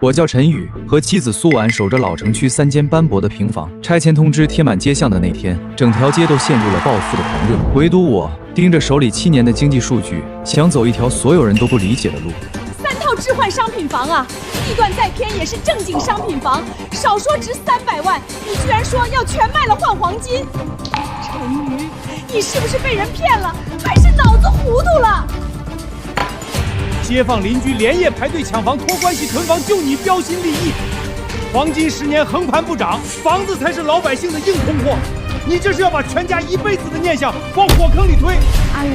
我叫陈宇，和妻子蘇婉守着老城區3間斑駁的平房。拆遷通知貼滿街巷的那天，整條街都陷入了暴富的狂熱，唯獨我盯着手裡7年的經濟數據，想走一條所有人都不理解的路。3套置換商品房啊，地段再偏也是正經商品房，少說值300萬，你居然說要全賣了換黃金？陳宇，你是不是被人騙了，還是腦子糊塗了？街坊鄰居連夜排隊搶房、托關係囤房，就你標新立異。黄金10年橫盤不漲，房子才是老百姓的硬通貨。你这是要把全家一輩子的念想往火坑裡推。阿云，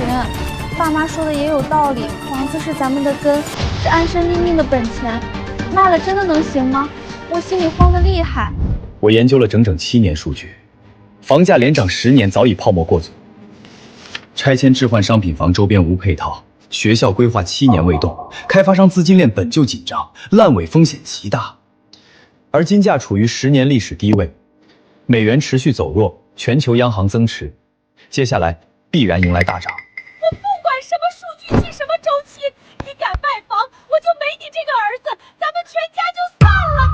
爸媽說的也有道理，房子是咱們的根，是安身立命的本錢，賣了真的能行嗎？我心裡慌得厲害。我研究了整整7年数據，房價連漲10年早已泡沫過足。拆遷置換商品房周邊無配套。學校規劃7年未動，開發商資金鏈本就緊張，爛尾風險極大。而金價處於10年歷史低位，美元持續走弱，全球央行增持，接下来必然迎來大漲。我不管什么数据期、什么周期，你敢卖房，我就没你这個兒子，咱們全家就散了。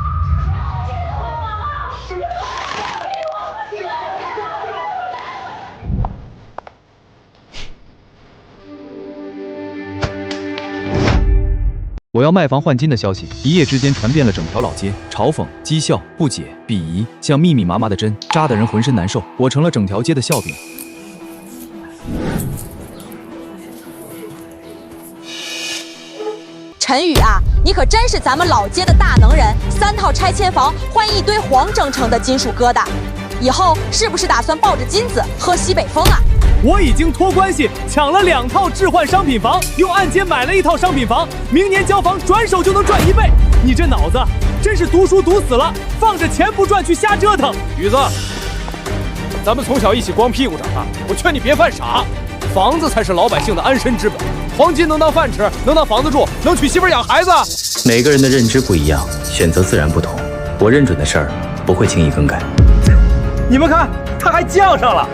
我要賣房換金的消息一夜之間傳遍了整條老街，嘲諷、譏笑、不解、鄙夷，像密密麻麻的針，扎得人渾身難受。我成了整條街的笑柄。陳宇啊，你可真是咱們老街的大能人，3套拆遷房換一堆黃澄澄的金屬疙瘩，以後是不是打算抱着金子喝西北風啊？我已經托關係搶了2套置換商品房，用按揭買了1套商品房，明年交房轉手就能賺1倍。你這腦子真是讀書讀死了，放着錢不賺去瞎折騰。宇子，咱們從小一起光屁股長大，我勸你別犯傻，房子才是老百姓的安身之本，黃金能當飯吃，能當房子住，能娶媳婦養孩子。每個人的認知不一樣，選擇自然不同。我認準的事兒不會輕易更改。你們看，他還犟上了，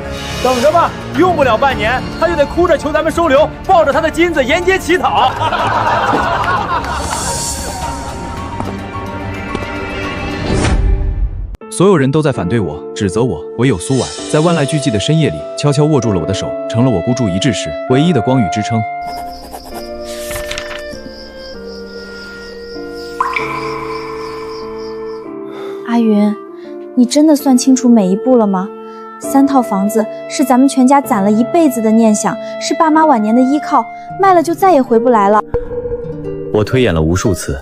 等着吧，用不了半年，他就得哭着求咱們收留，抱着他的金子沿街乞討。所有人都在反對我，指責我，唯有蘇婉在萬籟俱寂的深夜裡悄悄握住了我的手，成了我孤注一擲時唯一的光與支撐。阿云，你真的算清楚每一步了嗎？3套房子是咱們全家攢了一輩子的念想，是爸媽晚年的依靠，賣了就再也回不來了。我推演了無數次，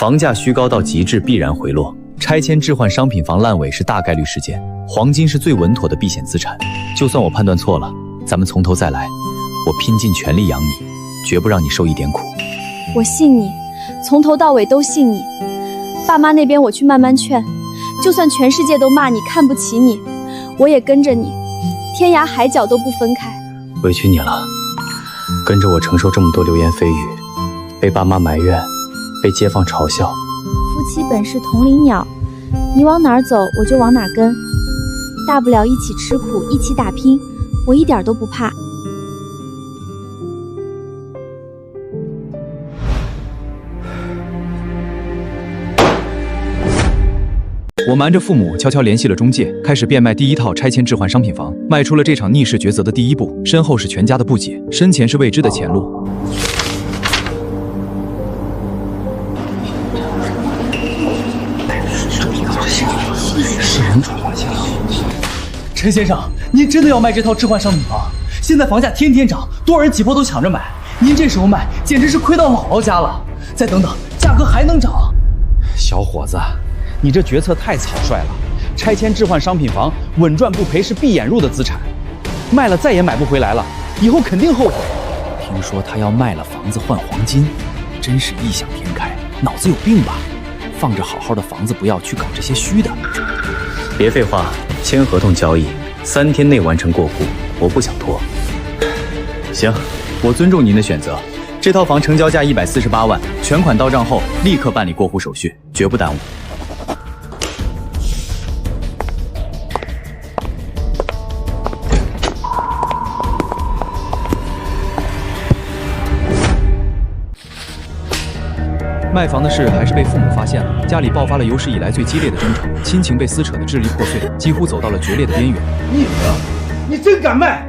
房價虛高到極致必然回落，拆遷置換商品房爛尾是大概率事件，黃金是最穩妥的避險資產。就算我判斷錯了，咱們從頭再來，我拼盡全力養你，絕不讓你受一點苦。我信你，從頭到尾都信你。爸媽那邊我去慢慢勸，就算全世界都罵你看不起你，我也跟着你，天涯海角都不分開。委屈你了，跟着我承受這麼多流言蜚語，被爸媽埋怨，被街坊嘲笑。夫妻本是同林鳥，你往哪兒走我就往哪兒跟，大不了一起吃苦，一起打拼，我一點都不怕。我瞞着父母悄悄聯繫了中介，開始變賣第1套拆遷置換商品房，邁出了這場逆勢抉擇的第一步。身後是全家的不解，身前是未知的前路。陈先生，您真的要賣這套置換商品房？現在房價天天漲，多少人擠破都搶着買，您這時候賣簡直是虧到姥姥家了。再等等，價格還能漲。小伙子，你這決策太草率了，拆遷置換商品房穩賺不賠是閉眼入的資產，賣了再也買不回來了，以後肯定後悔。聽說他要賣了房子換黃金，真是異想天開，腦子有病吧？放着好好的房子不要，去搞這些虛的。別廢話，簽合同交易，3天內完成過戶，我不想拖。行，我尊重您的選擇。這套房成交價148萬，全款到賬後立刻辦理過戶手續，絕不耽誤。賣房的事還是被父母發現了，家裡爆發了有史以來最激烈的爭吵，親情被撕扯得支離破碎，幾乎走到了決裂的邊緣。你真敢卖？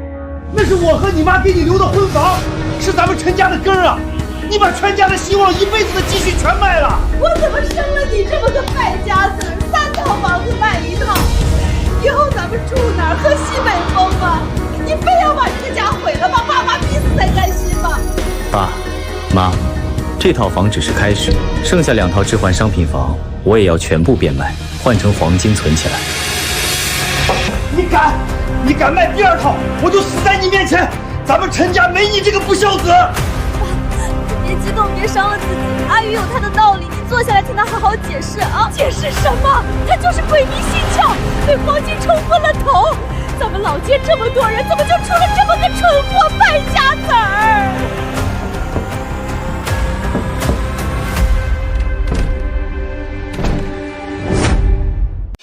那是我和你媽给你留的婚房，是咱们陈家的根啊！你把全家的希望、一辈子的积蓄全卖了！我怎么生了你这么个败家子？3套房子卖1套，以后咱们住哪儿？喝西北風啊？你非要把这个家毀了，把爸媽逼死才甘心嗎？爸媽，這套房只是開始，剩下2套置換商品房我也要全部變賣，換成黃金存起來。你敢賣第2套，我就死在你面前！咱們陳家沒你這個不孝子！別激動，別傷了自己。阿宇有他的道理，你坐下來聽他好好解釋啊！解釋什麼？他就是鬼迷心竅，被黃金沖昏了頭。咱們老街這麼多人，怎麼就出了這麼個蠢貨敗家子兒？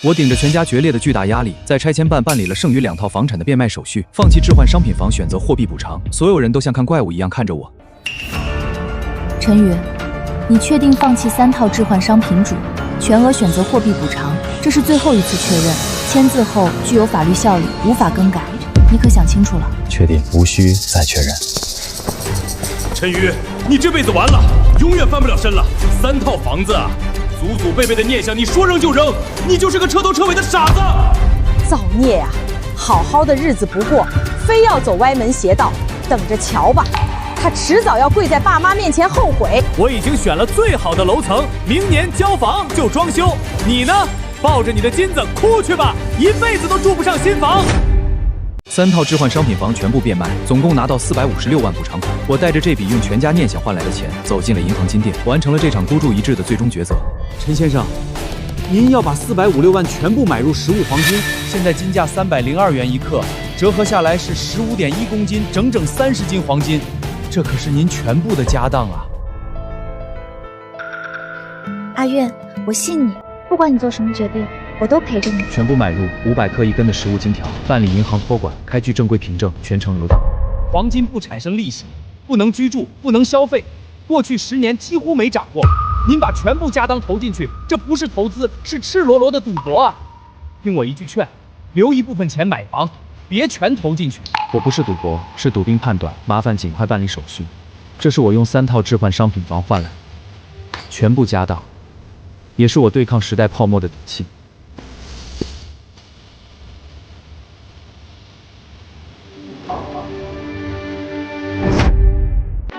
我頂着全家決裂的巨大壓力，在拆遷辦辦理了剩餘2套房產的變賣手續，放棄置換商品房，選擇貨幣補償。所有人都像看怪物一樣看着我。陳宇，你確定放棄3套置換商品主，全額選擇貨幣補償？這是最後一次確認，簽字後具有法律效力，無法更改。你可想清楚了？確定，無需再確認。陳宇，你這輩子完了，永遠翻不了身了。3套房子啊！祖祖輩輩的念想，你說扔就扔，你就是個徹頭徹尾的傻子！造孽呀！好好的日子不過，非要走歪門邪道，等着瞧吧！他遲早要跪在爸媽面前後悔。我已經選了最好的樓層，明年交房就裝修。你呢？抱着你的金子哭去吧，一輩子都住不上新房。3套置換商品房全部變賣，總共拿到456萬補償款。我帶着這筆用全家念想換來的錢，走進了銀行金店，完成了這場孤注一擲的最終抉擇。陳先生，您要把456萬全部買入實物黃金，現在金價302元一克，折合下來是15.1公斤，整整30斤黃金，這可是您全部的家當啊！阿苑，我信你，不管你做什麼決定，我都陪着你。全部買入500克1根的實物金條，辦理銀行託管，開具正規憑證，全程有檔。黃金不產生利息，不能居住，不能消費，過去10年幾乎沒漲過。您把全部家當投進去，這不是投資，是赤裸裸的賭博啊！聽我一句勸，留一部分錢買房，別全投進去。我不是賭博，是篤定判斷，麻煩盡快辦理手續。這是我用3套置換商品房換來，全部家當，也是我對抗時代泡沫的底氣。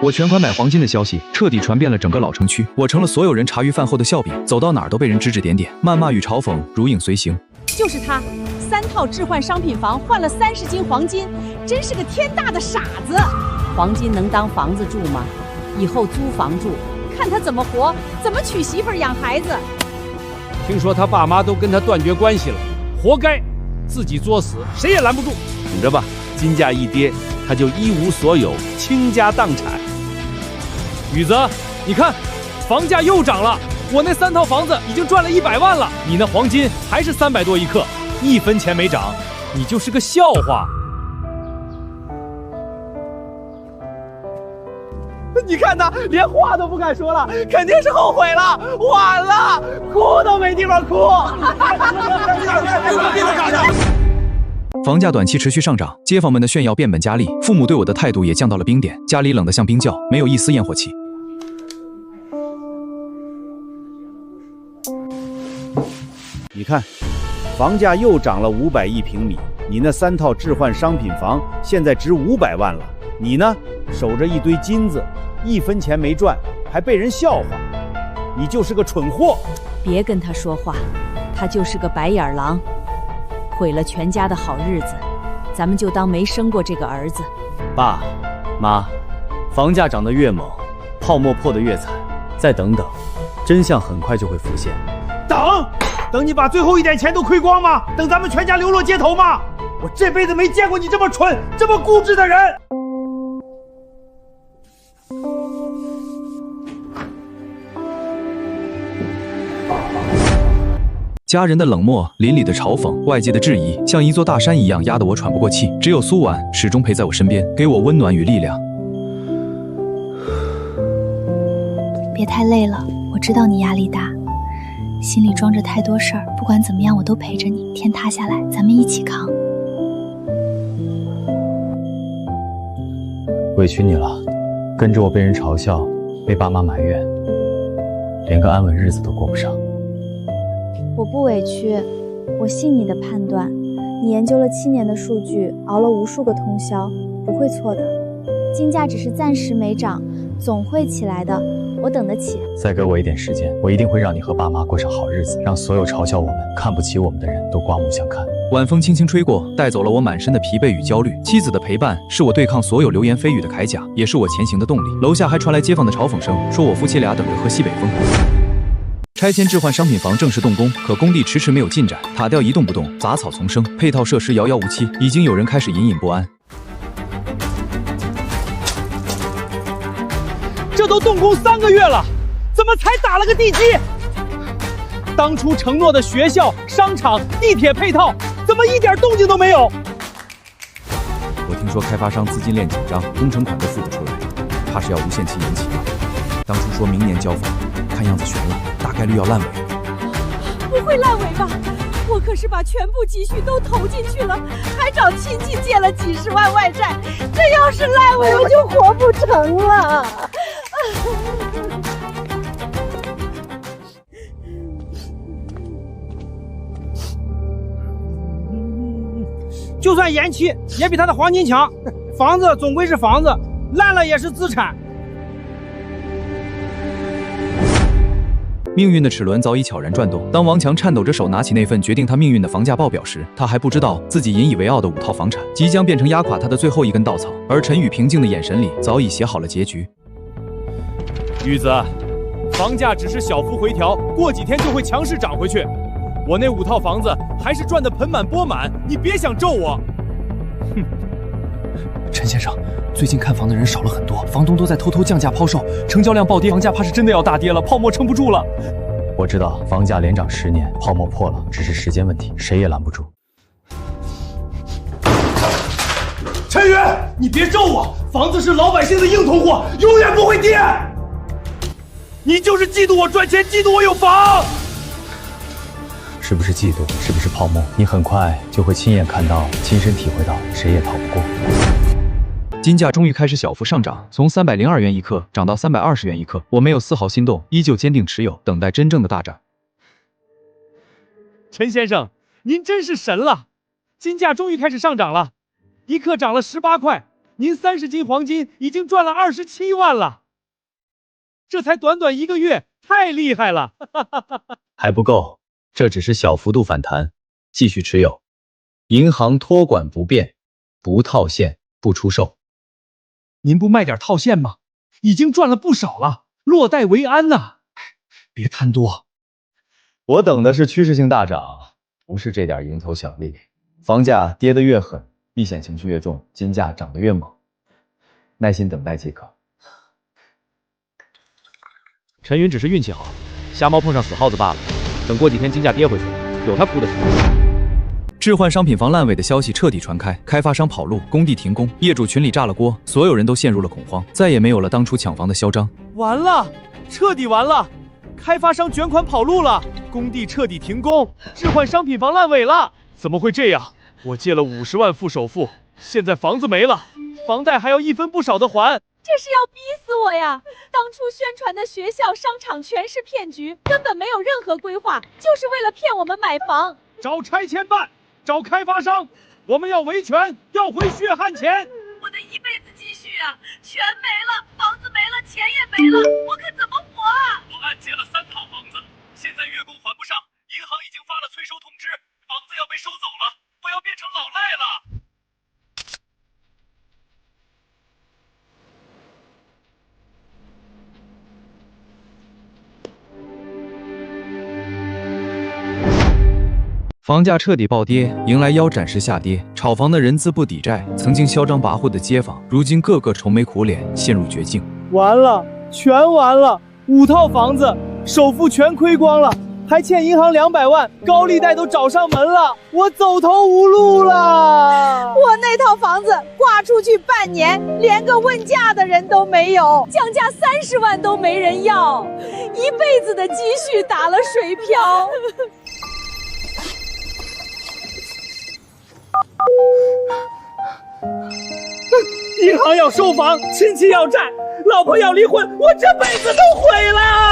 我全款買黃金的消息徹底傳遍了整個老城區，我成了所有人茶餘飯後的笑柄，走到哪兒都被人指指點點，謾罵與嘲諷如影隨形。就是他，3套置換商品房換了30斤黃金，真是個天大的傻子。黃金能當房子住嗎？以後租房住，看他怎麼活，怎麼娶媳婦養孩子。聽說他爸媽都跟他斷絕關係了，活該，自己作死，誰也攔不住。等着吧，金價一跌，他就一無所有，傾家蕩產。宇子，你看，房價又漲了，我那3套房子已經賺了100萬了，你那黃金還是300多一克，1分錢沒漲，你就是個笑話。你看他連話都不敢說了，肯定是後悔了，晚了，哭都沒地方哭。房價短期持續上漲，街坊們的炫耀變本加厲，父母對我的態度也降到了冰點，家裡冷得像冰窖，沒有一絲焰火氣。你看，房價又漲了500一平米，你那3套置換商品房現在值500萬了，你呢，守着一堆金子，1分錢沒賺，還被人笑話，你就是個蠢貨。別跟他說話，他就是個白眼狼，毀了全家的好日子，咱們就當沒生過這個兒子。爸媽，房價漲得越猛，泡沫破得越慘，再等等，真相很快就會浮現。等你把最後一點錢都虧光嗎？等咱們全家流落街頭嗎？我這輩子沒見過你這麼蠢、這麼固執的人。家人的冷漠，鄰里的嘲諷，外界的質疑，像一座大山一樣壓得我喘不過氣。只有蘇婉始終陪在我身邊，給我溫暖與力量。別太累了，我知道你压力大，心裡裝着太多事儿，不管怎麼樣我都陪着你，天塌下來咱們一起扛。委屈你了，跟着我被人嘲笑，被爸媽埋怨，连个安稳日子都過不上。我不委屈，我信你的判斷。你研究了7年的數據，熬了無數個通宵，不會錯的。金價只是暫時沒漲，總會起來的，我等得起。再給我一點時間，我一定會讓你和爸媽過上好日子，讓所有嘲笑我們、看不起我們的人都刮目相看。晚風輕輕吹過，帶走了我滿身的疲憊與焦慮。妻子的陪伴是我對抗所有流言蜚語的鎧甲，也是我前行的動力。樓下還傳來街坊的嘲諷聲，說我夫妻倆等着喝西北風。拆遷置換商品房正式動工，可工地遲遲沒有進展，塔吊一動不動，雜草叢生，配套設施遙遙無期，已經有人開始隱隱不安。這都動工3個月了，怎麼才打了個地基？當初承諾的學校、商場、地鐵配套，怎麼一點動靜都沒有？我聽說開發商資金鏈緊張，工程款都付不出來，怕是要無限期延期了。當初說明年交房，看樣子懸了，大概率要爛尾。不會爛尾吧？我可是把全部積蓄都投進去了，還找親戚借了幾十萬外債，這要是爛尾，我就活不成了。就算延期，也比他的黃金強。房子總歸是房子，爛了也是資產。命運的齒輪早已悄然轉動。當王強顫抖着手拿起那份決定他命運的房價報表時，他還不知道自己引以為傲的5套房產即將變成壓垮他的最後一根稻草。而陳宇平靜的眼神裡早已寫好了結局。玉子，房價只是小幅回調，過幾天就會強勢漲回去。我那5套房子還是賺得盆滿缽滿，你別想咒我。哼，陳先生，最近看房的人少了很多，房東都在偷偷降價拋售，成交量暴跌，房價怕是真的要大跌了，泡沫撐不住了。我知道房價連漲10年，泡沫破了，只是時間問題，誰也攔不住。陳宇，你別咒我，房子是老百姓的硬通貨，永遠不會跌。你就是嫉妒我賺錢，嫉妒我有房。是不是嫉妒？是不是泡沫？你很快就會親眼看到，親身體會到，誰也逃不過。金價終於開始小幅上漲，從302元一克漲到320元一克。我沒有絲毫心動，依舊堅定持有，等待真正的大漲。陳先生，您真是神了！金價終於開始上漲了，一克漲了18塊，您30斤黃金已經賺了27萬了。這才短短1個月，太厲害了！還不夠，這只是小幅度反彈，繼續持有。銀行託管不變，不套現，不出售。您不賣點套現嗎？已經賺了不少了，落袋為安吶！別貪多。我等的是趨勢性大漲，不是這點蠅頭小利。房價跌得越狠，避險情緒越重，金價漲得越猛。耐心等待即可。陳雲只是運氣好，瞎貓碰上死耗子罷了。等過幾天金價跌回去，有他哭的時候。置換商品房爛尾的消息徹底傳開，開發商跑路，工地停工，業主群裡炸了鍋，所有人都陷入了恐慌，再也沒有了當初搶房的囂張。完了，徹底完了！開發商捲款跑路了，工地徹底停工，置換商品房爛尾了。怎麼會這樣？我借了50萬付首付，現在房子沒了，房貸還要一分不少的還。這是要逼死我呀！當初宣傳的學校、商場全是騙局，根本沒有任何規劃，就是為了騙我們買房。找拆遷辦，找開發商，我們要維權，要回血汗錢。我的一輩子積蓄啊，全沒了，房子沒了，錢也沒了，我可怎麼活啊？我按揭了3套房子，現在月供還不上，銀行已經發了催收通知，房子要被收走了，我要變成老賴了。房價徹底暴跌，迎來腰斬式下跌。炒房的人資不抵債，曾經囂張跋扈的街坊，如今個個愁眉苦臉，陷入絕境。完了，全完了！5套房子，首付全虧光了，還欠銀行200万，高利贷都找上門了，我走投无路了。我那套房子挂出去半年，连个问价的人都没有，降价30万都没人要，一辈子的积蓄打了水漂。银行要收房，亲戚要债，老婆要离婚，我这輩子都毀了。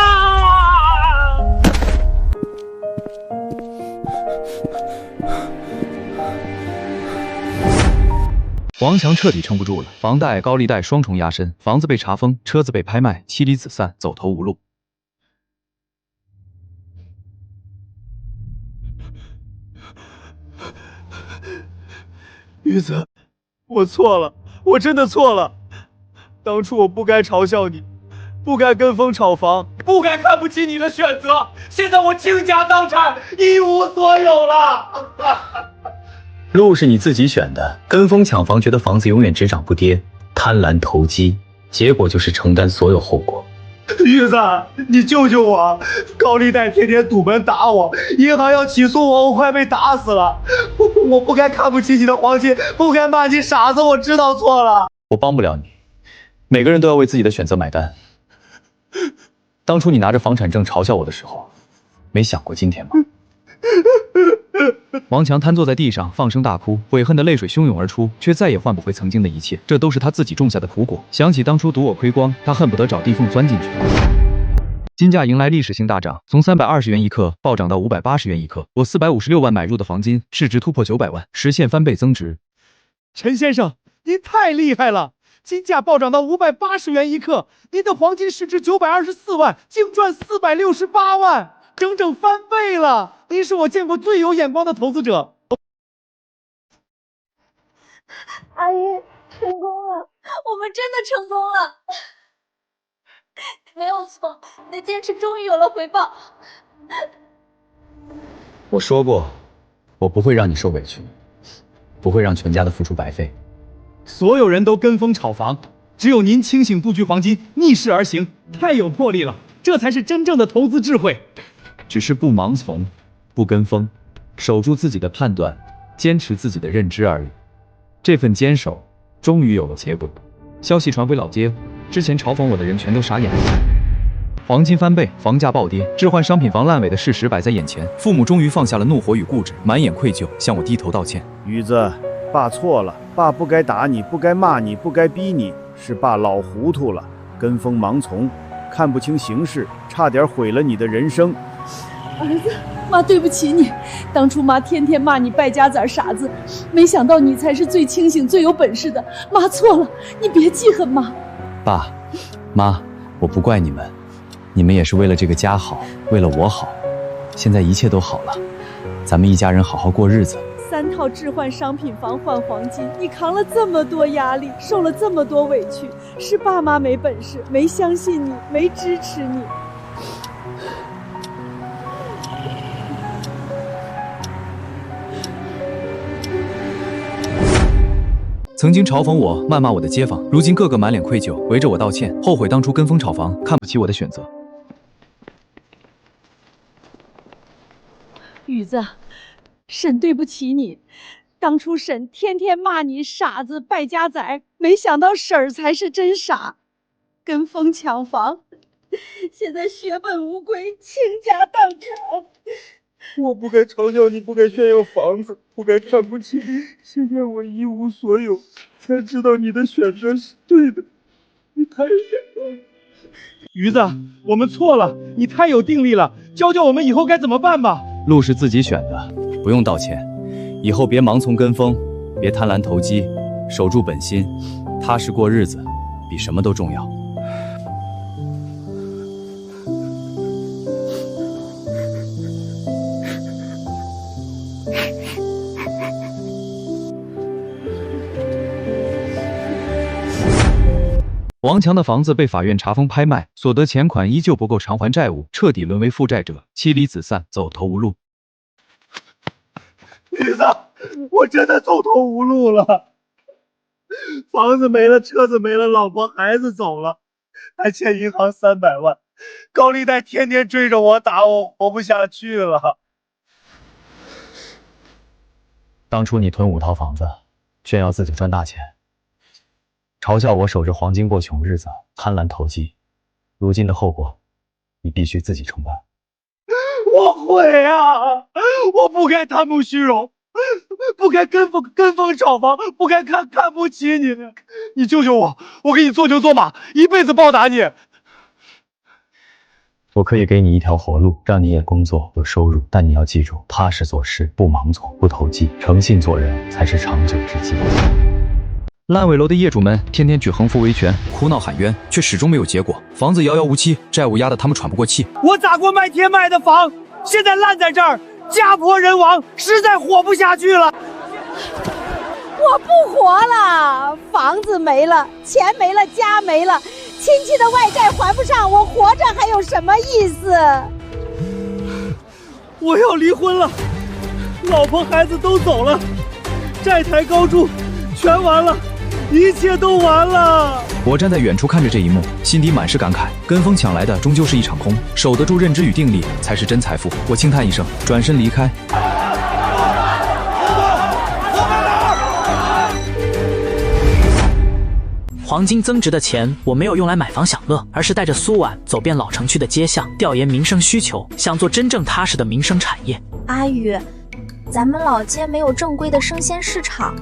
王强徹底撐不住了，房貸、高利貸雙重壓身，房子被查封，車子被拍賣，妻離子散，走投無路。玉子，我錯了，我真的錯了。當初我不該嘲笑你，不該跟風炒房，不該看不起你的選擇。現在我傾家蕩產，一無所有了。路是你自己選的，跟風搶房，覺得房子永遠只漲不跌，貪婪投機，結果就是承擔所有後果。玉子，你救救我！高利貸天天堵門打我，銀行要起訴我，我快被打死了。我不該看不起你的黃金，不該罵你傻子，我知道錯了。我幫不了你，每個人都要為自己的選擇買單。當初你拿着房產證嘲笑我的時候，沒想過今天嗎？王強癱坐在地上，放聲大哭，悔恨的淚水洶湧而出，卻再也換不回曾經的一切。這都是他自己種下的苦果。想起當初賭我虧光，他恨不得找地縫鑽進去。金價迎來歷史性大漲，從320元一克暴漲到580元一克。我456萬買入的黃金，市值突破900萬，實現翻倍增值。陳先生，您太厲害了！金價暴漲到580元一克，您的黃金市值924萬，淨賺468萬。整整翻倍了！您是我見過最有眼光的投資者。阿姨，成功了，我們真的成功了，沒有錯，你的堅持終於有了回報。我說過，我不會讓你受委屈，不會讓全家的付出白費。所有人都跟風炒房，只有您清醒布局黃金，逆勢而行，太有魄力了，這才是真正的投資智慧。只是不盲從，不跟風，守住自己的判斷，堅持自己的認知而已。這份堅守，終於有了結果。消息傳回老街，之前嘲諷我的人全都傻眼了。黃金翻倍，房價暴跌，置換商品房爛尾的事實擺在眼前。父母終於放下了怒火與固執，滿眼愧疚，向我低頭道歉。宇子，爸錯了，爸不該打你，不該罵你，不該逼你，是爸老糊塗了，跟風盲從，看不清形勢，差點毀了你的人生。兒子，媽對不起你，當初媽天天罵你敗家子兒傻子，沒想到你才是最清醒最有本事的，媽錯了，你別記恨媽。爸媽，我不怪你們，你們也是為了這個家好，為了我好，現在一切都好了，咱們一家人好好過日子。3套置換商品房換黃金，你扛了這麼多壓力，受了這麼多委屈，是爸媽沒本事，沒相信你，沒支持你。曾經嘲諷我、謾罵我的街坊，如今個個滿臉愧疚，圍着我道歉，後悔當初跟風炒房，看不起我的選擇。宇子，嬸對不起你，當初嬸天天罵你傻子、敗家仔，沒想到嬸才是真傻，跟風搶房，現在血本無歸，傾家蕩產。我不該嘲笑你，不該炫耀房子，不該看不起你。現在我一無所有，才知道你的選擇是對的。你太有眼光了。魚子，我們錯了，你太有定力了，教教我們以後該怎麼辦吧。路是自己選的，不用道歉。以後別盲從跟風，別貪婪投機，守住本心，踏實過日子，比什麼都重要。王強的房子被法院查封拍賣，所得錢款依舊不夠償還債務，徹底淪為負債者，妻離子散，走投無路。女子，我真的走投無路了，房子沒了，車子沒了，老婆孩子走了，還欠銀行300萬，高利貸天天追着我打，我活不下去了。当初你囤5套房子，炫耀自己賺大錢，嘲笑我守着黃金過窮日子，貪婪投機。如今的後果，你必須自己承擔。我悔啊！我不该貪慕虛榮，不該跟風炒房，不該看不起你。你救救我，我給你做牛做馬，一輩子報答你。我可以給你一條活路，讓你也工作有收入，但你要記住，踏實做事，不盲從，不投機，誠信做人才是長久之計。爛尾樓的業主們天天舉橫幅維權，哭鬧喊冤，卻始終沒有結果，房子遙遙無期，債務壓得他們喘不過氣。我砸過賣天賣的房，現在爛在這兒，家破人亡，實在活不下去了。我不活了，房子沒了，錢沒了，家沒了，親戚的外債還不上，我活着還有什麼意思？我要離婚了，老婆孩子都走了，債台高築，全完了，一切都完了。我站在遠處看着這一幕，心底滿是感慨。跟風搶來的終究是一場空，守得住認知與定力才是真財富。我輕嘆一聲，轉身離開。黃金增值的錢，我沒有用來買房享樂，而是帶着蘇婉走遍老城區的街巷，調研民生需求，想做真正踏實的民生產業。阿宇，咱們老街沒有正規的生鮮市場，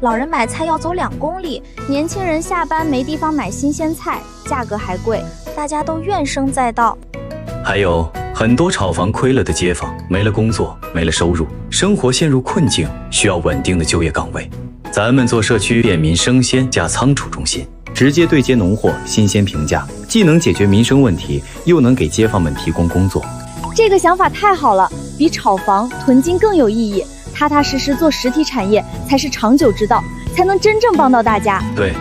老人買菜要走2公里，年輕人下班沒地方買新鮮菜，價格還貴，大家都怨聲載道。還有很多炒房虧了的街坊，沒了工作，沒了收入，生活陷入困境，需要穩定的就業崗位。咱們做社區便民生鮮加倉儲中心，直接對接農貨，新鮮平價，既能解決民生問題，又能給街坊們提供工作。這個想法太好了，比炒房囤金更有意義。踏踏實實做實體產業才是長久之道，才能真正幫到大家。對，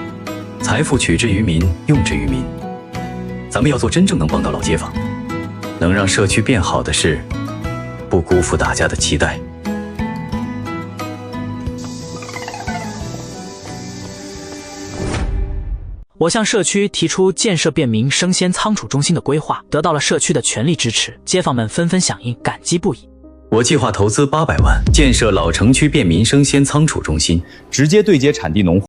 財富取之於民，用之於民。咱們要做真正能幫到老街坊，能讓社區變好的事，不辜負大家的期待。我向社區提出建設便民生鮮倉儲中心的規劃，得到了社區的全力支持，街坊們紛紛響應，感激不已。我計劃投資800萬，建設老城區便民生鮮倉儲中心，直接對接產地農戶。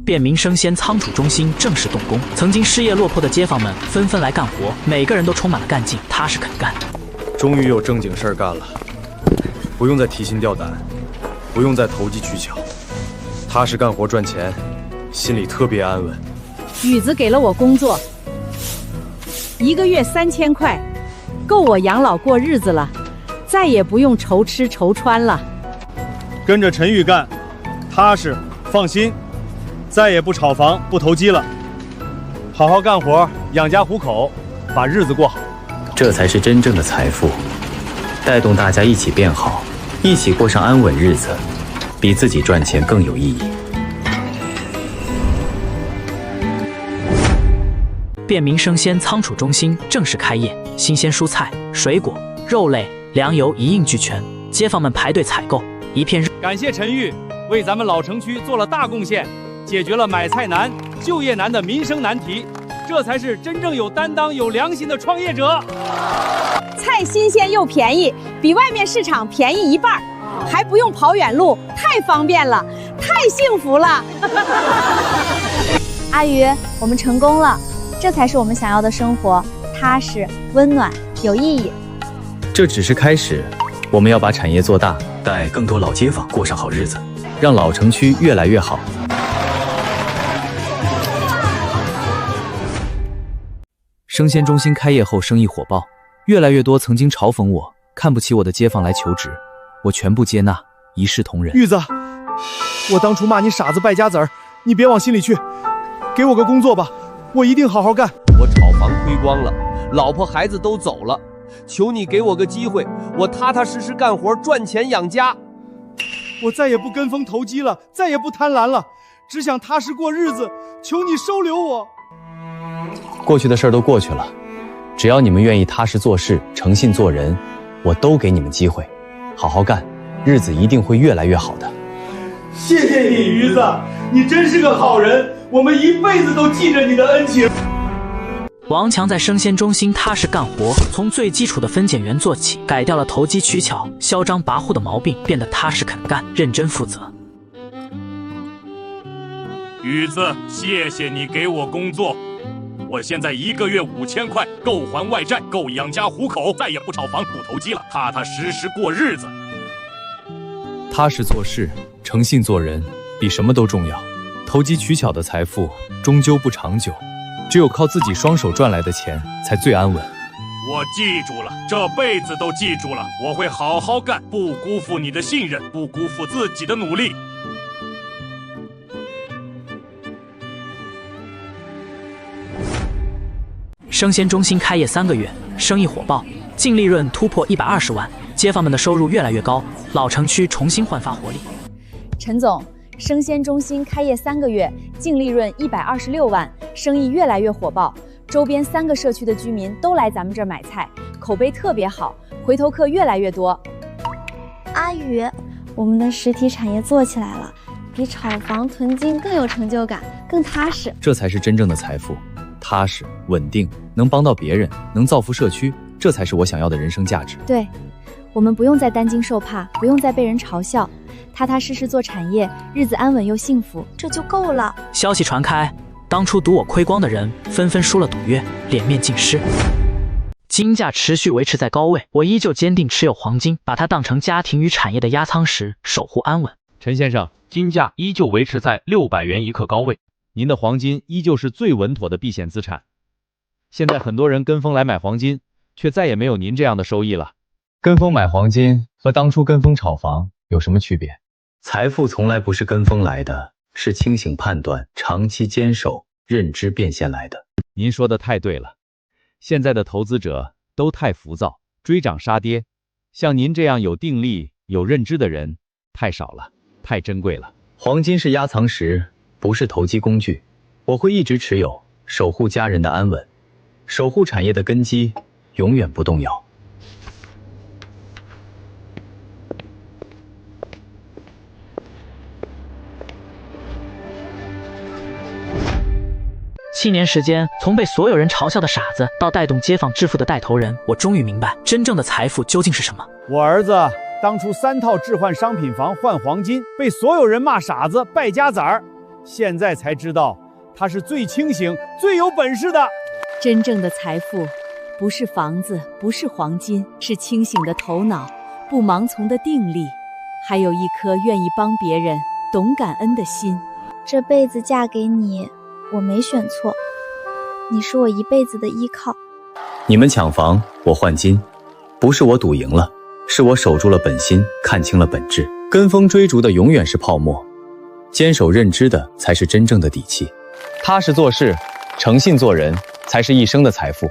便民生鮮倉儲中心正式動工，曾經失業落魄的街坊們紛紛來幹活，每個人都充滿了幹勁，踏實肯幹。終於有正經事兒幹了，不用再提心吊膽，不用再投機取巧，踏實幹活賺錢，心裡特別安穩。宇子給了我工作，1個月3000塊，夠我養老過日子了，再也不用愁吃愁穿了。跟着陳玉幹，踏實放心。再也不炒房不投機了，好好幹活養家糊口，把日子過好，這才是真正的財富。帶動大家一起變好，一起過上安穩日子，比自己賺錢更有意義。便民生鮮倉儲中心正式開業，新鮮蔬菜、水果、肉類、糧油一應俱全，街坊們排隊採購，一片熱。感謝陳玉為咱們老城區做了大貢獻，解決了買菜難、就業難的民生難題，這才是真正有擔當、有良心的創業者。菜新鮮又便宜，比外面市場便宜1半，還不用跑遠路，太方便了，太幸福了。阿宇，我們成功了，這才是我們想要的生活，踏實、溫暖、有意義。這只是開始，我們要把產業做大，帶更多老街坊過上好日子，讓老城區越來越好。生鮮中心開業後生意火爆，越来越多曾經嘲諷我、看不起我的街坊來求職，我全部接納，一視同仁。玉子，我當初罵你傻子敗家子兒，你別往心裡去，給我個工作吧，我一定好好幹。我炒房虧光了，老婆孩子都走了，求你給我個機會，我踏踏實實幹活賺錢養家。我再也不跟風投機了，再也不貪婪了，只想踏實過日子，求你收留我。過去的事兒都過去了，只要你們願意踏實做事、誠信做人，我都給你們機会，好好幹，日子一定會越來越好的。謝謝你，魚子，你真是個好人，我們一輩子都記着你的恩情。王強在生鮮中心踏實幹活，從最基礎的分拣員做起，改掉了投機取巧、嚣張跋扈的毛病，變得踏實肯幹、認真負責。宇子，謝謝你給我工作，我現在1個月5000塊，夠還外債，夠養家糊口，再也不炒房、不投機了，踏踏實實過日子。踏實做事、誠信做人，比什麼都重要。投機取巧的財富終究不長久，只有靠自己雙手賺來的錢才最安穩。我記住了，這輩子都記住了，我會好好幹，不辜負你的信任，不辜負自己的努力。生鮮中心開業3個月，生意火爆，淨利潤突破120萬，街坊們的收入越來越高，老城區重新煥發活力。陳總，生鮮中心開業3個月，淨利潤126萬，生意越來越火爆，周邊3個社區的居民都來咱們這兒買菜，口碑特別好，回頭客越來越多。阿宇，我們的實體產業做起來了，比炒房囤金更有成就感，更踏實。這才是真正的財富，踏實、穩定，能幫到別人，能造福社區，這才是我想要的人生價值。對，我們不用再擔驚受怕，不用再被人嘲笑，踏踏實實做產業，日子安穩又幸福，這就夠了。消息傳開，當初賭我虧光的人紛紛輸了賭約，臉面盡失。金價持續維持在高位，我依舊堅定持有黃金，把它當成家庭與產業的壓艙石，守護安穩。陳先生，金價依舊維持在600元一克高位，您的黃金依舊是最穩妥的避險資產。現在很多人跟風來買黃金，卻再也沒有您這樣的收益了。跟風買黃金和當初跟風炒房有什麼區別？財富從來不是跟風來的，是清醒判斷、長期堅守、認知變現來的。您說的太對了，現在的投資者都太浮躁，追漲殺跌，像您這樣有定力、有認知的人太少了，太珍貴了。黃金是壓艙石，不是投機工具，我會一直持有，守護家人的安穩，守護產業的根基，永遠不動搖。7年時間，從被所有人嘲笑的傻子，到帶動街坊致富的帶頭人，我終於明白真正的財富究竟是什麼。我兒子當初3套置換商品房換黃金，被所有人罵傻子敗家子兒，現在才知道他是最清醒、最有本事的。真正的財富不是房子，不是黃金，是清醒的頭腦，不盲從的定力，還有一顆願意幫別人、懂感恩的心。這輩子嫁給你，我沒選錯，你是我一輩子的依靠。你們搶房，我換金，不是我賭贏了，是我守住了本心，看清了本質。跟風追逐的永遠是泡沫，堅守認知的才是真正的底氣。踏實做事，誠信做人，才是一生的財富。